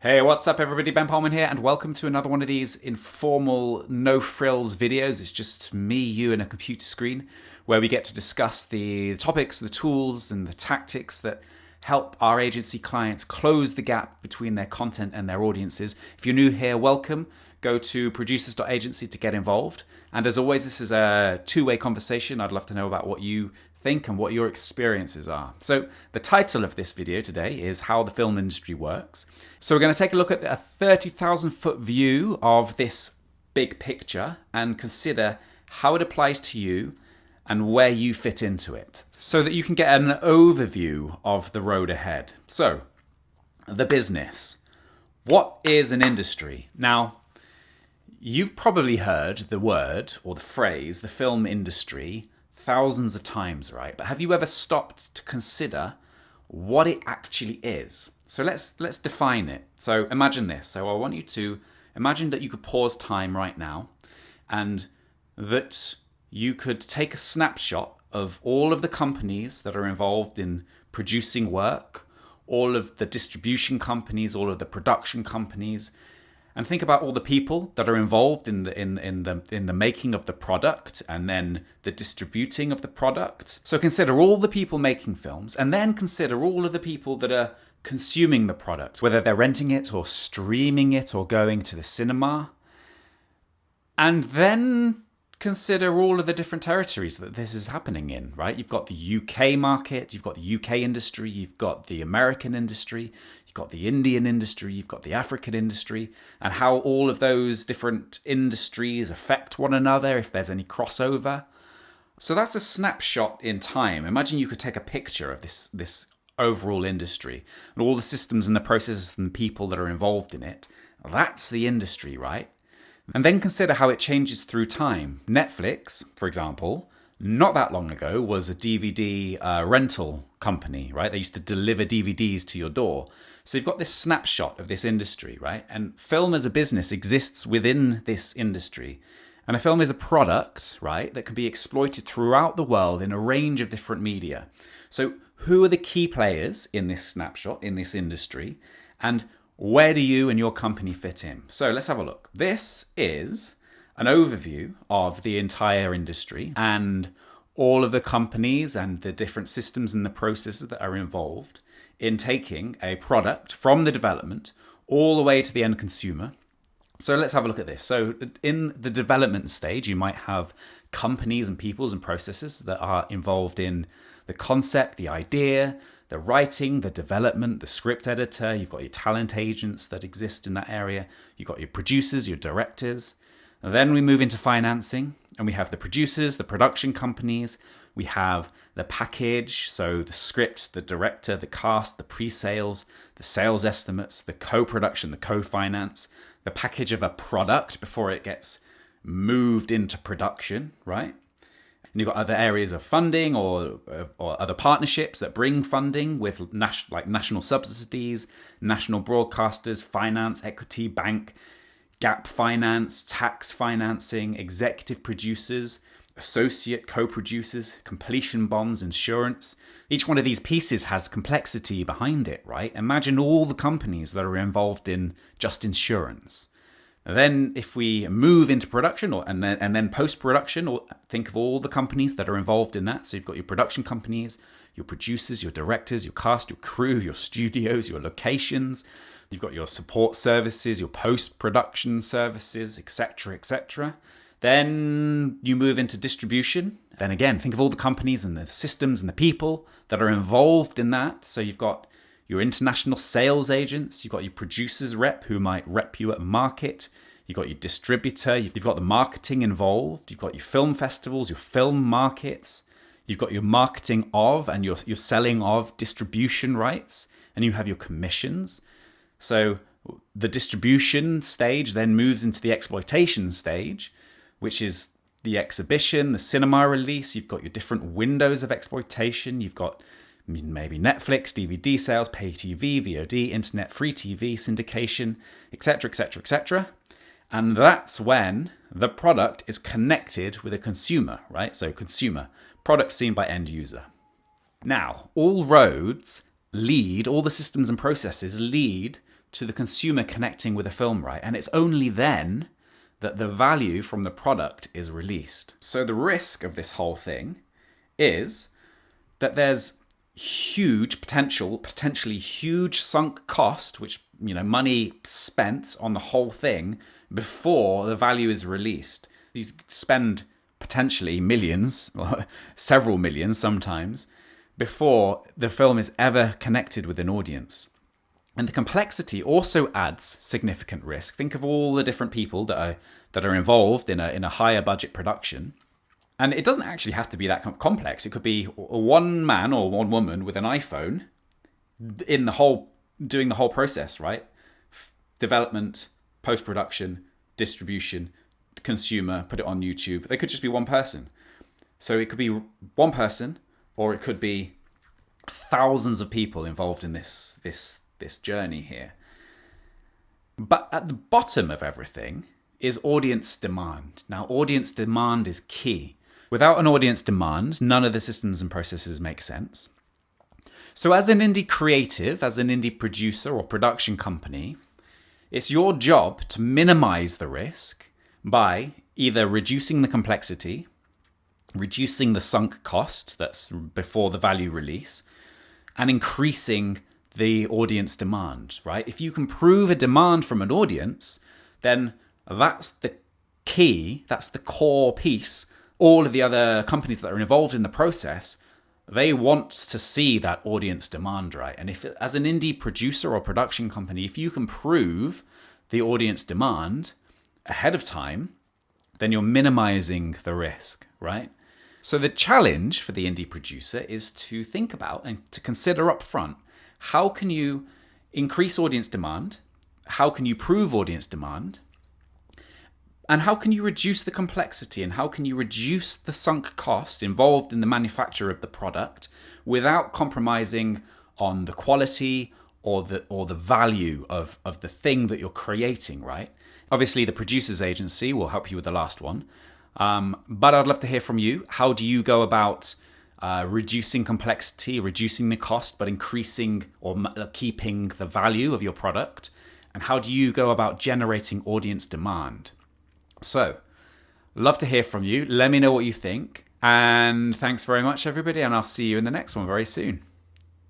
Hey, what's up everybody? Ben Pullman here and welcome to another one of these informal, no-frills videos. It's just me, you and a computer screen where we get to discuss the topics, the tools and the tactics that help our agency clients close the gap between their content and their audiences. If you're new here, welcome. Go to producers.agency to get involved. And as always, this is a two-way conversation. I'd love to know about what you think and what your experiences are. So the title of this video today is How the Film Industry Works. So we're going to take a look at a 30,000 foot view of this big picture and consider how it applies to you and where you fit into it so that you can get an overview of the road ahead. So the business. What is an industry? Now, you've probably heard the word or the phrase, the film industry, thousands of times, right? But have you ever stopped to consider what it actually is? So let's define it. So imagine this. So I want you to imagine that you could pause time right now and that you could take a snapshot of all of the companies that are involved in producing work, all of the distribution companies, all of the production companies, and think about all the people that are involved in the making of the product and then the distributing of the product. So consider all the people making films and then consider all of the people that are consuming the product, whether they're renting it or streaming it or going to the cinema. And then consider all of the different territories that this is happening in, right? You've got the UK market, you've got the UK industry, you've got the American industry, you've got the Indian industry, you've got the African industry, and how all of those different industries affect one another, if there's any crossover. So that's a snapshot in time. Imagine you could take a picture of this overall industry and all the systems and the processes and the people that are involved in it. That's the industry, right? And then consider how it changes through time. Netflix, for example, not that long ago was a DVD rental company, right? They used to deliver DVDs to your door. So you've got this snapshot of this industry, right? And film as a business exists within this industry. And a film is a product, right, that can be exploited throughout the world in a range of different media. So who are the key players in this snapshot, in this industry? And where do you and your company fit in? So let's have a look. This is an overview of the entire industry and all of the companies and the different systems and the processes that are involved in taking a product from the development all the way to the end consumer. So let's have a look at this. So in the development stage, you might have companies and peoples and processes that are involved in the concept, the idea, the writing, the development, the script editor. You've got your talent agents that exist in that area. You've got your producers, your directors. And then we move into financing and we have the producers, the production companies. We have the package, so the script, the director, the cast, the pre-sales, the sales estimates, the co-production, the co-finance, the package of a product before it gets moved into production, right? And you've got other areas of funding or other partnerships that bring funding with national subsidies, national broadcasters, finance, equity, bank, gap finance, tax financing, executive producers, associate co-producers, completion bonds, insurance. Each one of these pieces has complexity behind it, right? Imagine all the companies that are involved in just insurance. Then if we move into production and then post-production, or think of all the companies that are involved in that. So you've got your production companies, your producers, your directors, your cast, your crew, your studios, your locations. You've got your support services, your post-production services, etc., etc. Then you move into distribution. Then again, think of all the companies and the systems and the people that are involved in that. So you've got your international sales agents, you've got your producers rep who might rep you at market, you've got your distributor, you've got the marketing involved, you've got your film festivals, your film markets, you've got your marketing of and your selling of distribution rights, and you have your commissions. So the distribution stage then moves into the exploitation stage, which is the exhibition, the cinema release. You've got your different windows of exploitation. You've got maybe Netflix, DVD sales, pay TV, VOD, internet, free TV, syndication, etc., etc., etc. And that's when the product is connected with a consumer, right? So consumer, product seen by end user. Now, all roads lead, all the systems and processes lead to the consumer connecting with a film, right? And it's only then that the value from the product is released. So the risk of this whole thing is that there's potentially huge sunk cost, which, money spent on the whole thing before the value is released. You spend potentially millions, or several millions sometimes, before the film is ever connected with an audience. And the complexity also adds significant risk. Think of all the different people that are involved in a higher budget production. And it doesn't actually have to be that complex. It could be one man or one woman with an iPhone doing the whole process, right? Development, post-production, distribution, consumer, put it on YouTube. They could just be one person. So it could be one person, or it could be thousands of people involved in this journey here. But at the bottom of everything is audience demand. Now, audience demand is key. Without an audience demand, none of the systems and processes make sense. So as an indie creative, as an indie producer or production company, it's your job to minimize the risk by either reducing the complexity, reducing the sunk cost that's before the value release, and increasing the audience demand, right? If you can prove a demand from an audience, then that's the key, that's the core piece. All of the other companies that are involved in the process, they want to see that audience demand, right? And if, as an indie producer or production company, if you can prove the audience demand ahead of time, then you're minimizing the risk, right? So the challenge for the indie producer is to think about and to consider up front, how can you increase audience demand? How can you prove audience demand? And how can you reduce the complexity, and how can you reduce the sunk cost involved in the manufacture of the product without compromising on the quality or the value of the thing that you're creating, right? Obviously, the producer's agency will help you with the last one. But I'd love to hear from you. How do you go about reducing complexity, reducing the cost, but increasing or keeping the value of your product? And how do you go about generating audience demand? So, love to hear from you. Let me know what you think. And thanks very much, everybody. And I'll see you in the next one very soon.